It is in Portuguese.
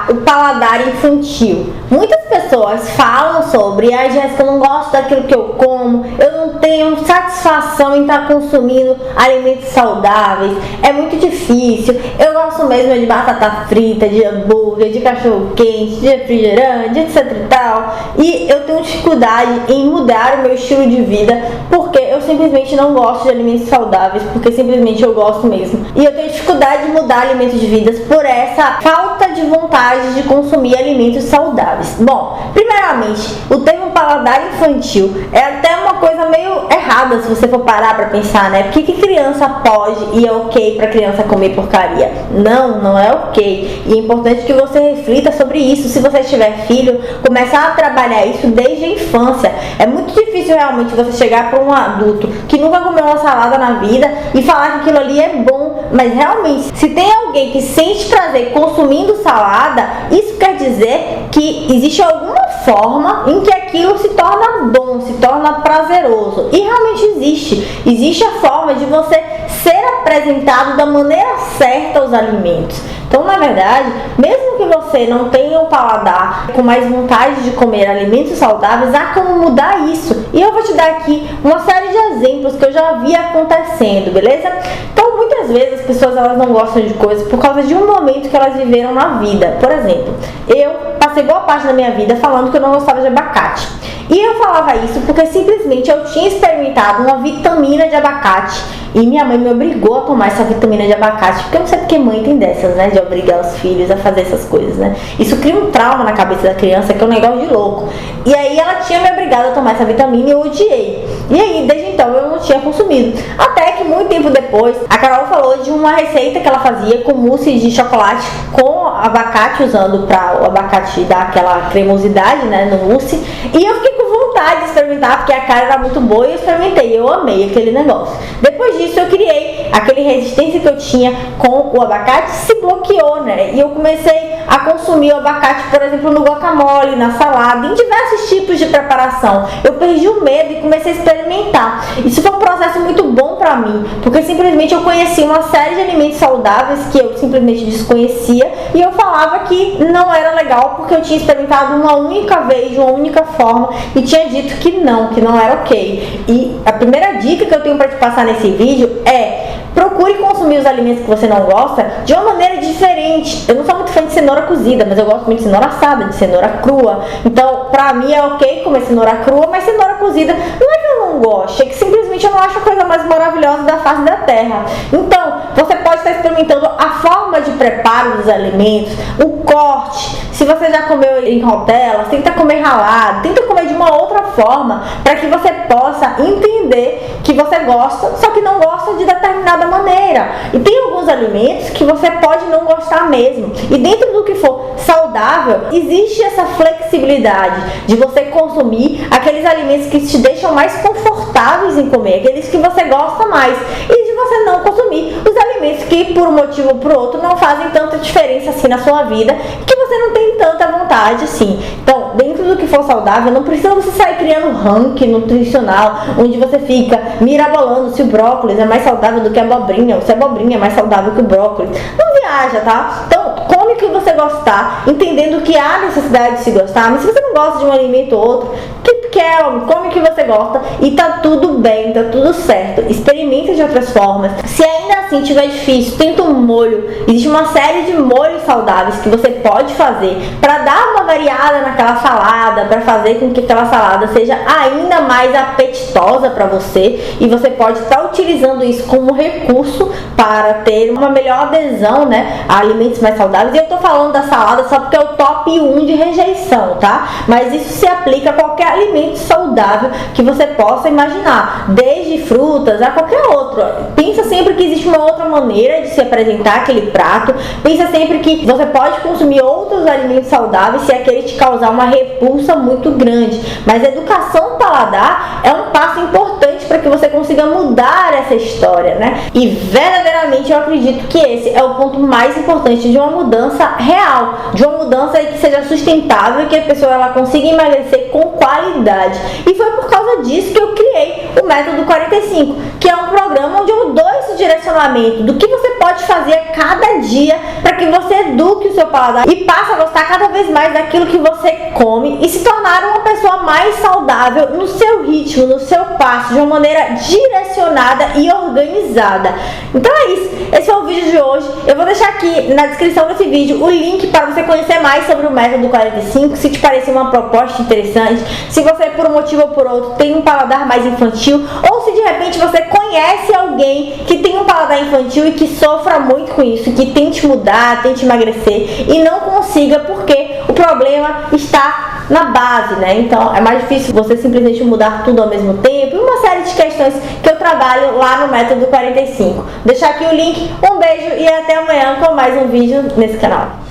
o paladar infantil. Muitas pessoas falam sobre: Jéssica, eu não gosto daquilo que eu como, eu não tenho satisfação em estar consumindo alimentos saudáveis, é muito difícil, eu gosto mesmo de batata frita, de hambúrguer, de cachorro quente, de refrigerante, etc e tal, e eu tenho dificuldade em mudar o meu estilo de vida porque eu simplesmente não gosto de alimentos saudáveis, porque simplesmente eu gosto mesmo, e eu tenho dificuldade de mudar alimentos de vida por essa falta de vontade de consumir alimentos saudáveis. Bom, primeiramente, o termo paladar infantil é até uma coisa meio errada se você for parar pra pensar, né? Porque que criança pode e é ok pra criança comer porcaria? Não, não é ok. E é importante que você reflita sobre isso. Se você tiver filho, começar a trabalhar isso desde a infância. É muito difícil realmente você chegar para um adulto que nunca comeu uma salada na vida e falar que aquilo ali é bom. Mas realmente, se tem alguém que sente prazer consumindo salada, isso quer dizer que existe alguma forma em que aquilo se torna bom, se torna prazeroso. E realmente existe a forma de você ser apresentado da maneira certa aos alimentos. Então, na verdade, mesmo que você não tenha um paladar com mais vontade de comer alimentos saudáveis, há como mudar isso. E eu vou te dar aqui uma série de exemplos que eu já vi acontecendo, beleza? Então, muitas vezes as pessoas elas não gostam de coisas por causa de um momento que elas viveram na vida. Por exemplo, eu passei boa parte da minha vida falando que eu não gostava de abacate. E eu falava isso porque simplesmente eu tinha experimentado uma vitamina de abacate e minha mãe me obrigou a tomar essa vitamina de abacate, porque eu não sei porque mãe tem dessas, né, de obrigar os filhos a fazer essas coisas, né. Isso cria um trauma na cabeça da criança que é um negócio de louco. E aí ela tinha me obrigado a tomar essa vitamina e eu odiei. E aí, desde então, eu não tinha consumido. Até que muito tempo depois, a Carol falou de uma receita que ela fazia com mousse de chocolate com abacate, usando para o abacate dar aquela cremosidade, né, no mousse. E eu fiquei com vontade de experimentar, porque a cara era muito boa e eu experimentei. Eu amei aquele negócio. Depois disso, eu criei aquele resistência que eu tinha com o abacate, se bloqueou, né? E eu comecei a consumir o abacate, por exemplo, no guacamole, na salada, em diversos tipos de preparação. Eu perdi o medo e comecei a experimentar. Isso foi um processo muito bom pra mim, porque simplesmente eu conheci uma série de alimentos saudáveis que eu simplesmente desconhecia e eu falava que não era legal porque eu tinha experimentado uma única vez, de uma única forma e tinha dito que não era ok. E a primeira dica que eu tenho pra te passar nesse vídeo é: procure consumir os alimentos que você não gosta de uma maneira diferente. Eu não sou muito fã de cenoura cozida, mas eu gosto muito de cenoura assada, de cenoura crua. Então, pra mim é ok comer cenoura crua, mas cenoura cozida não é que eu não gosto, é que simplesmente eu não acho a coisa mais maravilhosa da face da terra. Então, você pode estar experimentando a forma de preparo dos alimentos, o corte. Se você já comeu em rodelas, tenta comer ralado, tenta comer de uma outra forma, para que você possa entender que você gosta, só que não gosta de determinada maneira. E tem alguns alimentos que você pode não gostar mesmo. E dentro do que for saudável, existe essa flexibilidade de você consumir aqueles alimentos que te deixam mais confortáveis em comer, aqueles que você gosta mais, e de você não consumir os alimentos que por um motivo ou por outro não fazem tanta diferença assim na sua vida, que você não tem tanta vontade assim. Então, dentro do que for saudável, não precisa você sair criando ranking nutricional, onde você fica mirabolando se o brócolis é mais saudável do que a abobrinha, ou se a abobrinha é mais saudável que o brócolis. Não viaja, tá? Então, come o que você gostar, entendendo que há necessidade de se gostar, mas se você não gosta de um alimento ou outro, come o que você gosta e tá tudo bem, tá tudo certo. Experimenta de outras formas. Se ainda assim tiver difícil, tenta um molho. Existe uma série de molhos saudáveis que você pode fazer para dar uma variada naquela salada, para fazer com que aquela salada seja ainda mais apetitosa para você, e você pode estar utilizando isso como recurso para ter uma melhor adesão, né, a alimentos mais saudáveis. E eu tô falando da salada só porque é o top 1 de rejeição, tá? Mas isso se aplica a qualquer alimento saudável que você possa imaginar, desde frutas a qualquer outro. Pensa sempre que existe uma outra maneira de se apresentar aquele prato. Pensa sempre que você pode consumir outros alimentos saudáveis se aquele te causar uma repulsa muito grande. Mas a educação paladar é um passo importante para que você consiga mudar essa história, né? E verdadeiramente eu acredito que esse é o ponto mais importante de uma mudança real, de uma mudança que seja sustentável e que a pessoa ela consiga emagrecer com qualidade. E foi por causa disso que eu criei o Método 45, que é um programa onde eu dou esse direcionamento do que você pode fazer a cada dia para que você eduque o seu paladar e passe a gostar cada vez mais daquilo que você come e se tornar uma pessoa mais saudável no seu ritmo, no seu passo, de uma maneira direcionada e organizada. Então é isso, esse foi o vídeo de hoje. Eu vou deixar aqui na descrição desse vídeo o link para você conhecer mais sobre o método 45, se te parecer uma proposta interessante, se você por um motivo ou por outro tem um paladar mais infantil, ou se de repente você conhece alguém que tem um paladar infantil e que sofra muito com isso, que tente mudar, tente emagrecer e não consiga porque o problema está na base, né? Então é mais difícil você simplesmente mudar tudo ao mesmo tempo e uma série de questões que eu trabalho lá no método 45. Deixar aqui o link, um beijo e até amanhã com mais um vídeo nesse canal.